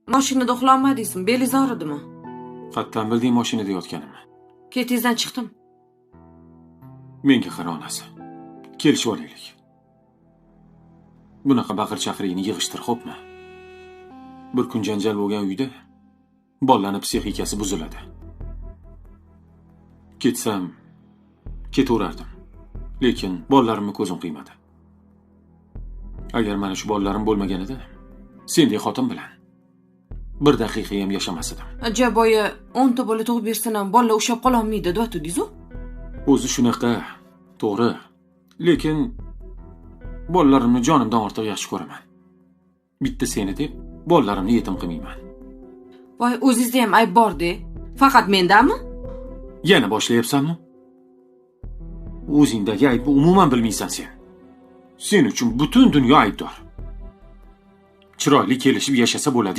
Mashinada uxlolmadingizmi? Belingiz og'ridimi? Qattan bilding mashinada yotganimni. Ketingizdan chiqdim. Menga qara onasi. Kelishib olaylik. Bunaqa baqir-chaqirlikni yig'ishtir, xo'pmi? Bir kun janjal bo'lgan uyda bolalarning psixikasi buziladi. Ketsam, ketaverardim. Lekin bolalarimni ko'zim qiymadi. Agar mana shu bolalarim bo'lmaganida, sendek xotin bilan bir daqiqa ham yashamas edim. Jaboya 10 ta bola tug'ib bersan ham bolalar ushlab qola olmaydi, deb aytdingiz-ku? O'zi shunaqa, to'g'ri. Lekin bolalarimni jonimdan ortiq yaxshi ko'raman. Bitta seni deb bolalarimni yetim qilmayman. Voy, o'zingizda ham ayb bor-da. Faqat mendami? Yana boshlayapsanmi? O'zingdagi aybni umuman bilmaysan sen. Sen uchun butun dunyo aybdor. Chiroyli kelishib yashasa bo'ladi.